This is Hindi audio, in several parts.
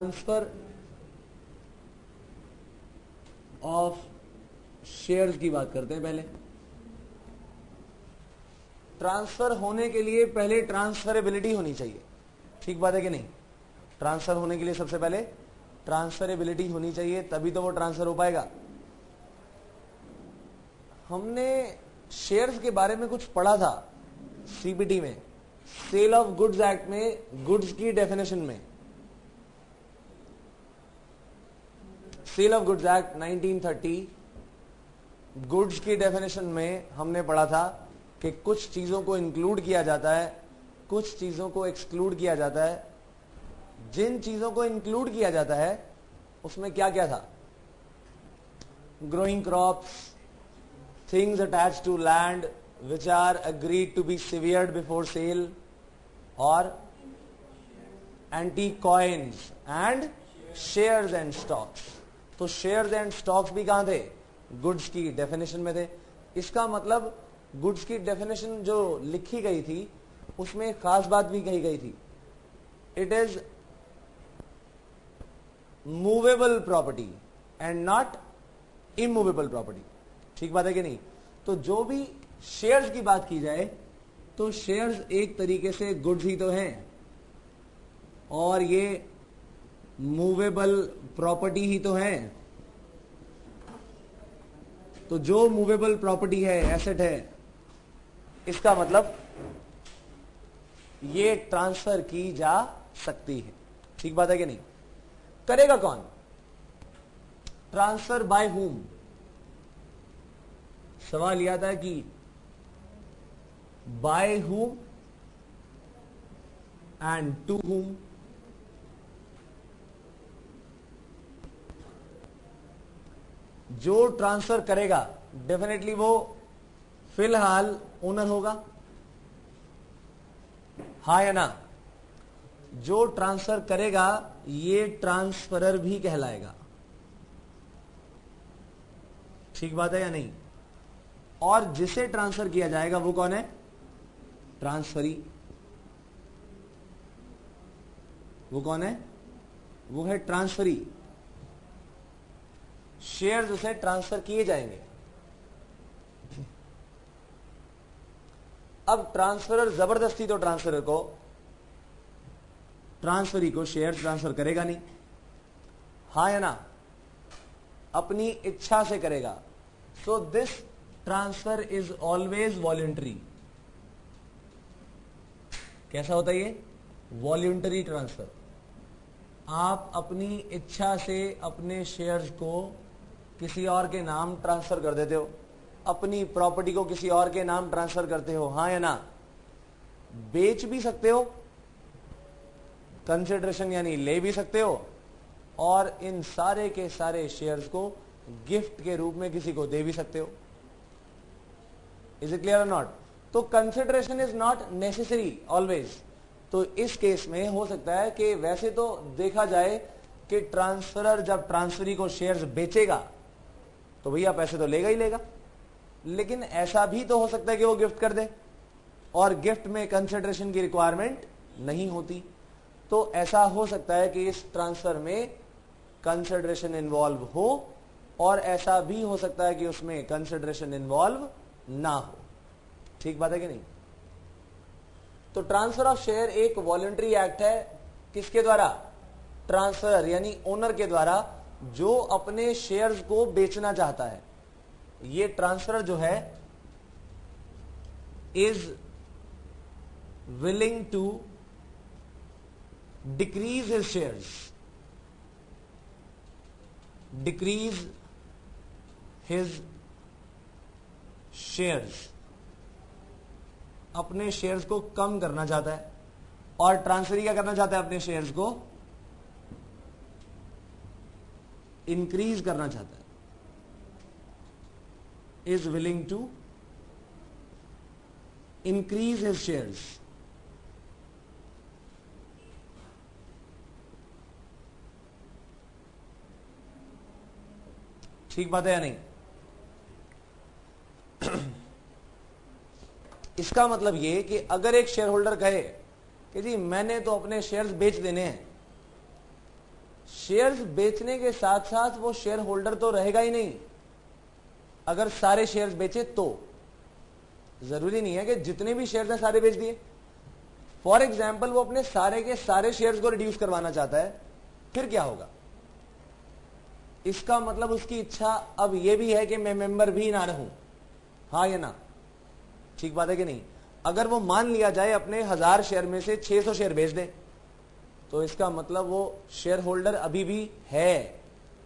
ट्रांसफर ऑफ शेयर्स की बात करते हैं। पहले ट्रांसफर होने के लिए पहले ट्रांसफरेबिलिटी होनी चाहिए। ठीक बात है कि नहीं? ट्रांसफर होने के लिए सबसे पहले ट्रांसफरेबिलिटी होनी चाहिए, तभी तो वो ट्रांसफर हो पाएगा। हमने शेयर्स के बारे में कुछ पढ़ा था सीपीटी में, सेल ऑफ गुड्स एक्ट में, गुड्स की डेफिनेशन में। Sale of goods act 1930 goods की डेफिनेशन में हमने पढ़ा था कि कुछ चीजों को इंक्लूड किया जाता है, कुछ चीजों को एक्सक्लूड किया जाता है। जिन चीजों को इंक्लूड किया जाता है उसमें क्या क्या था? Growing crops, things attached to land which are agreed to be severed before sale, और antique coins and shares and stocks. तो शेयर्स एंड स्टॉक्स भी कहां थे? गुड्स की डेफिनेशन में थे। इसका मतलब गुड्स की डेफिनेशन जो लिखी गई थी उसमें एक खास बात भी कही गई थी, it is movable property and not immovable property. ठीक बात है कि नहीं? तो जो भी शेयर्स की बात की जाए तो शेयर्स एक तरीके से गुड्स ही तो हैं, और ये मूवेबल प्रॉपर्टी ही तो है। तो जो मूवेबल प्रॉपर्टी है, एसेट है, इसका मतलब ये ट्रांसफर की जा सकती है। ठीक बात है कि नहीं? करेगा कौन? Transfer by whom. सवाल यह आता है कि by whom and to whom. जो ट्रांसफर करेगा डेफिनेटली वो फिलहाल ओनर होगा, हाँ या ना? जो ट्रांसफर करेगा ये ट्रांसफरर भी कहलाएगा। ठीक बात है या नहीं? और जिसे ट्रांसफर किया जाएगा वो कौन है? ट्रांसफरी। वो कौन है? वो है ट्रांसफरी। शेयर्स उसे ट्रांसफर किए जाएंगे। अब ट्रांसफरर जबरदस्ती तो ट्रांसफरी को शेयर ट्रांसफर करेगा नहीं, हाँ या ना? अपनी इच्छा से करेगा। So this transfer is always voluntary. कैसा होता है ये? Voluntary transfer. आप अपनी इच्छा से अपने शेयर्स को किसी और के नाम ट्रांसफर कर देते हो, अपनी प्रॉपर्टी को किसी और के नाम ट्रांसफर करते हो, हाँ या ना? बेच भी सकते हो, कंसिडरेशन यानी ले भी सकते हो, और इन सारे के सारे शेयर्स को गिफ्ट के रूप में किसी को दे भी सकते हो। इज इट क्लियर और नॉट? तो consideration is not necessary always. तो इस केस में हो सकता है कि वैसे तो देखा जाए कि ट्रांसफरर जब ट्रांसफरी को शेयर्स बेचेगा तो भैया पैसे तो लेगा ही लेगा, लेकिन ऐसा भी तो हो सकता है कि वो गिफ्ट कर दे, और गिफ्ट में कंसिडरेशन की रिक्वायरमेंट नहीं होती। तो ऐसा हो सकता है कि इस ट्रांसफर में कंसिडरेशन इन्वॉल्व हो, और ऐसा भी हो सकता है कि उसमें कंसिडरेशन इन्वॉल्व ना हो। ठीक बात है कि नहीं? तो ट्रांसफर ऑफ शेयर एक वॉलंटरी एक्ट है। किसके द्वारा? ट्रांसफरर यानी ओनर के द्वारा, जो अपने शेयर्स को बेचना चाहता है। ये ट्रांसफरर जो है is willing to decrease his shares, decrease his shares, अपने शेयर्स को कम करना चाहता है। और ट्रांसफरी क्या करना चाहता है? अपने शेयर्स को इंक्रीज करना चाहता है। Is willing to increase his shares. ठीक बात है या नहीं? इसका मतलब ये कि अगर एक शेयर होल्डर कहे कि जी मैंने तो अपने शेयर्स बेच देने हैं, शेयर्स बेचने के साथ साथ वो शेयर होल्डर तो रहेगा ही नहीं। अगर सारे शेयर्स बेचे तो जरूरी नहीं है कि जितने भी शेयर्स हैं सारे बेच दिए। फॉर एग्जाम्पल वो अपने सारे के सारे शेयर्स को रिड्यूस करवाना चाहता है, फिर क्या होगा? इसका मतलब उसकी इच्छा अब यह भी है कि मैं मेंबर भी ना रहूं, हाँ या ना? ठीक बात है कि नहीं? अगर वो मान लिया जाए अपने 1000 शेयर में से 600 शेयर बेच दे, तो इसका मतलब वो शेयर होल्डर अभी भी है,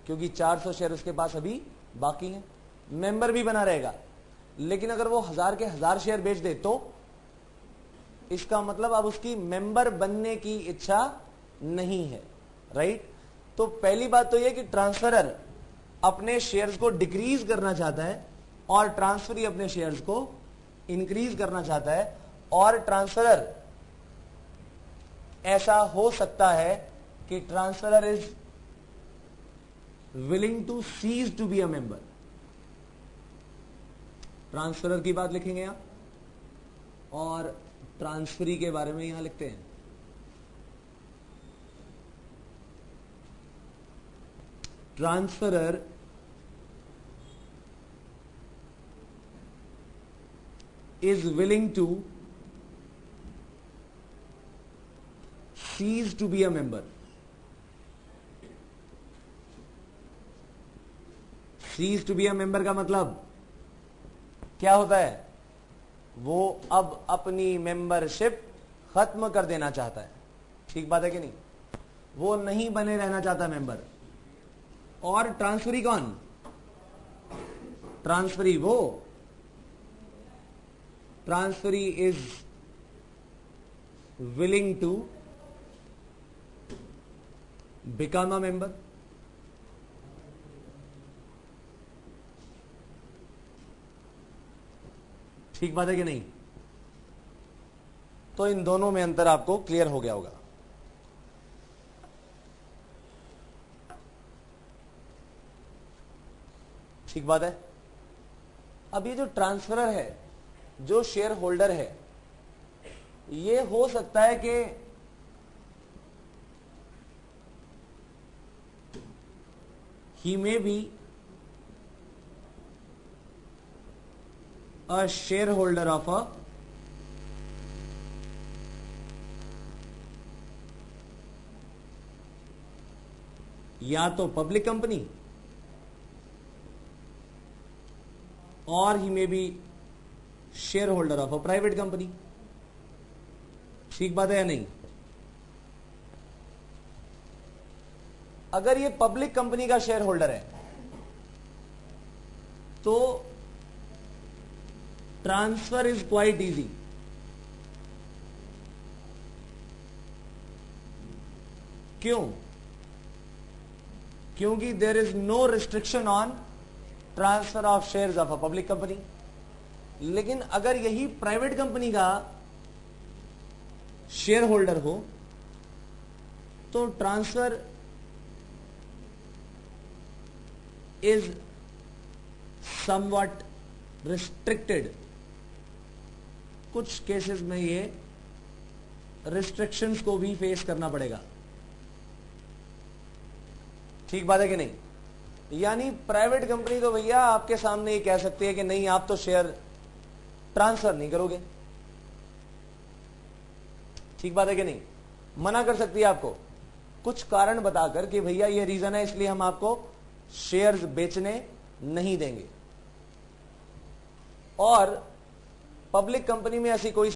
क्योंकि 400 शेयर उसके पास अभी बाकी हैं, मेंबर भी बना रहेगा। लेकिन अगर वो 1000 के 1000 शेयर बेच दे तो इसका मतलब अब उसकी मेंबर बनने की इच्छा नहीं है, राइट? तो पहली बात तो यह कि ट्रांसफरर अपने शेयर्स को डिक्रीज करना चाहता है और ट्रांसफरी अपने शेयर्स को इंक्रीज करना चाहता है, और ट्रांसफरर ऐसा हो सकता है कि transferor is willing to cease to be a member. Transferor की बात लिखेंगे यहां और ट्रांसफरी के बारे में यहां लिखते हैं। Transferor is willing to cease to be a member. Cease to be a member का मतलब क्या होता है? वो अब अपनी मेंबरशिप खत्म कर देना चाहता है। ठीक बात है कि नहीं? वो नहीं बने रहना चाहता मेंबर। और ट्रांसफरी कौन? ट्रांसफरी वो transferee is willing to become a member. ठीक बात है कि नहीं? तो इन दोनों में अंतर आपको क्लियर हो गया होगा। ठीक बात है। अब ये जो ट्रांसफरर है, जो शेयर होल्डर है, ये हो सकता है कि he may be a share holder of a या तो पब्लिक कंपनी, और he may be share holder of a private company. ठीक बात है या नहीं? अगर ये पब्लिक कंपनी का शेयर होल्डर है तो ट्रांसफर इज क्वाइट इजी। क्यों? क्योंकि there is no restriction on transfer of shares of a public company. लेकिन अगर यही प्राइवेट कंपनी का शेयर होल्डर हो तो ट्रांसफर इज समवट रिस्ट्रिक्टेड। कुछ केसेस में ये रिस्ट्रिक्शंस को भी फेस करना पड़ेगा। ठीक बात है कि नहीं? यानी प्राइवेट कंपनी तो भैया आपके सामने ये कह सकती है कि नहीं, आप तो शेयर ट्रांसफर नहीं करोगे। ठीक बात है कि नहीं? मना कर सकती है आपको कुछ कारण बताकर कि भैया ये रीजन है इसलिए हम आपको शेयर्स बेचने नहीं देंगे। और पब्लिक कंपनी में ऐसी कोई